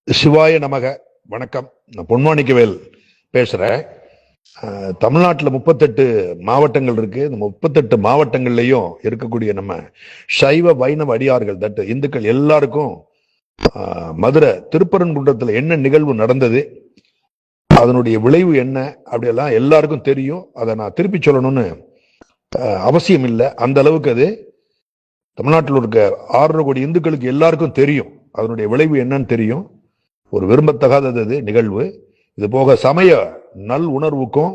சிவாய நமக. வணக்கம். நான் பொன்மாணிக்கவேல் பேசுறேன். தமிழ்நாட்டில் 38 மாவட்டங்கள் இருக்கு. இந்த 38 மாவட்டங்கள்லயும் இருக்கக்கூடிய நம்ம சைவ வைணவ அடியார்கள் இந்துக்கள் எல்லாருக்கும் மதுரை திருப்பரங்குன்றத்தில் என்ன நிகழ்வு நடந்தது, அதனுடைய விளைவு என்ன, அப்படியெல்லாம் எல்லாருக்கும் தெரியும். அதை நான் திருப்பி சொல்லணும்னு அவசியம் இல்லை. அந்த அளவுக்கு அது தமிழ்நாட்டில் இருக்க 6.5 கோடி இந்துக்களுக்கு எல்லாருக்கும் தெரியும். அதனுடைய விளைவு என்னன்னு தெரியும். ஒரு விரும்பத்தகாதது நிகழ்வு. இது போக சமய நல் உணர்வுக்கும்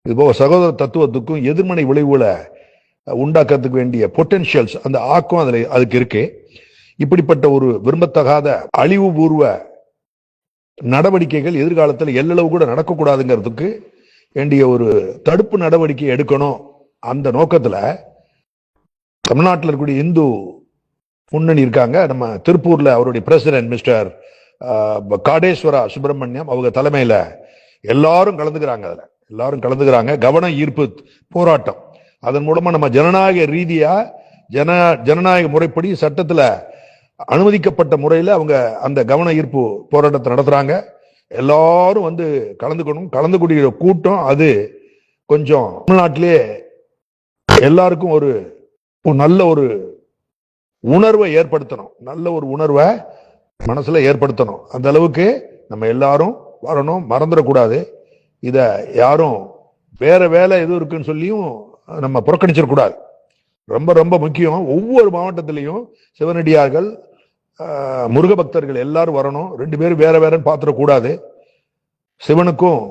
இது போக சகோதர தத்துவத்துக்கும் எதிர்மனை விளைவுகளை உண்டாக்குறதுக்கு வேண்டிய பொட்டன்ஷியல்ஸ், அந்த ஆக்கம் அதுக்கு இருக்கு. இப்படிப்பட்ட ஒரு விரும்பத்தகாத அழிவுபூர்வ நடவடிக்கைகள் எதிர்காலத்தில் எல்லளவு கூட நடக்கக்கூடாதுங்கிறதுக்கு வேண்டிய ஒரு தடுப்பு நடவடிக்கை எடுக்கணும். அந்த நோக்கத்துல தமிழ்நாட்டில் இருக்கக்கூடிய இந்து முன்னணி இருக்காங்க. நம்ம திருப்பூர்ல அவருடைய பிரசிடென்ட் மிஸ்டர் காடேஸ்வரா சுப்பிரமணியம் அவங்க தலைமையில எல்லாரும் கலந்துக்கிறாங்க. அதுல எல்லாரும் கலந்துக்கிறாங்க. கவன ஈர்ப்பு போராட்டம். அதன் மூலமா நம்ம ஜனநாயக ரீதியா ஜனநாயக முறைப்படி சட்டத்துல அனுமதிக்கப்பட்ட முறையில அவங்க அந்த கவன ஈர்ப்பு போராட்டத்தை நடத்துறாங்க. எல்லாரும் வந்து கலந்துக்கணும். கலந்துக்கூடிய கூட்டம் அது கொஞ்சம் தமிழ்நாட்டிலே எல்லாருக்கும் ஒரு நல்ல ஒரு உணர்வை ஏற்படுத்தணும். நல்ல ஒரு உணர்வை மனசுல ஏற்படுத்தணும். அந்த அளவுக்கு நம்ம எல்லாரும் வரணும், மறந்துடக்கூடாது. இத யாரும் வேற வேலை எதுவும் இருக்குன்னு சொல்லியும் நம்ம புறக்கணிச்சிடக்கூடாது. ரொம்ப ரொம்ப முக்கியம். ஒவ்வொரு மாவட்டத்திலையும் சிவனடியார்கள், முருக பக்தர்கள் எல்லாரும் வரணும். 2 பேரும் வேற வேறன்னு பாத்திரக்கூடாது. சிவனுக்கும்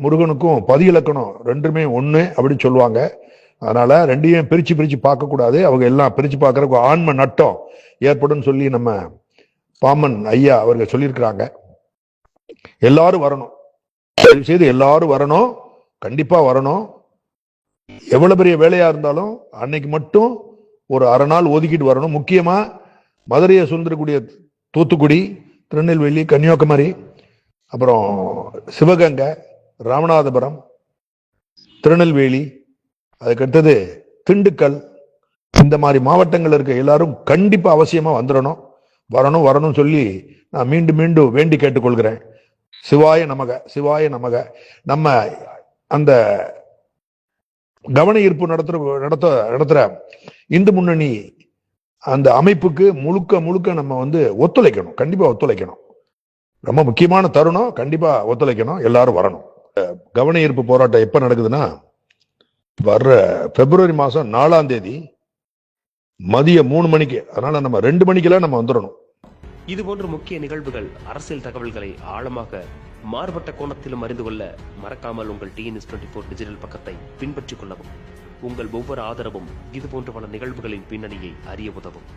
முருகனுக்கும் பதியிலக்கணம் 2மே ஒண்ணு அப்படின்னு சொல்லுவாங்க. அதனால 2ஐயும் பிரிச்சு பார்க்க கூடாது. அவங்க எல்லாம் பிரிச்சு பார்க்கறதுக்கு ஆன்ம நட்டம் ஏற்படும் சொல்லி நம்ம பாமன் ஐயா அவர்கள் சொல்லியிருக்கிறாங்க. எல்லாரும் வரணும். செய்து எல்லாரும் வரணும். கண்டிப்பா வரணும். எவ்வளவு பெரிய வேலையா இருந்தாலும் அன்னைக்கு மட்டும் ஒரு அரை நாள் ஒதுக்கிட்டு வரணும். முக்கியமா மதுரையை சுந்தரக்கூடிய தூத்துக்குடி, திருநெல்வேலி, கன்னியாகுமரி, அப்புறம் சிவகங்கை, ராமநாதபுரம், திருநெல்வேலி, அதுக்கடுத்தது திண்டுக்கல், இந்த மாதிரி மாவட்டங்கள் இருக்க எல்லாரும் கண்டிப்பா அவசியமா வந்துடணும். வரணும் சொல்லி நான் மீண்டும் வேண்டி கேட்டுக்கொள்கிறேன். சிவாய நமக, சிவாய நமக. நம்ம அந்த கவன ஈர்ப்பு நடத்துற இந்து முன்னணி அந்த அமைப்புக்கு முழுக்க நம்ம வந்து ஒத்துழைக்கணும். கண்டிப்பா ஒத்துழைக்கணும். ரொம்ப முக்கியமான தருணம். கண்டிப்பா ஒத்துழைக்கணும். எல்லாரும் வரணும். கவன ஈர்ப்பு போராட்டம் எப்ப நடக்குதுன்னா வர்ற பிப்ரவரி மாசம் 4ஆம் தேதி மதியம் 3 மணிக்கு. அதனால நம்ம 2 மணிக்கெல்லாம் நம்ம வந்துடணும். இதுபோன்ற முக்கிய நிகழ்வுகள், அரசியல் தகவல்களை ஆழமாக மாறுபட்ட கோணத்திலும் அறிந்து கொள்ள மறக்காமல் உங்கள் TNS24 டிஜிட்டல் பக்கத்தை பின்பற்றிக் கொள்ளவும். உங்கள் ஒவ்வொரு ஆதரவும் இதுபோன்ற பல நிகழ்வுகளின் பின்னணியை அறிய உதவும்.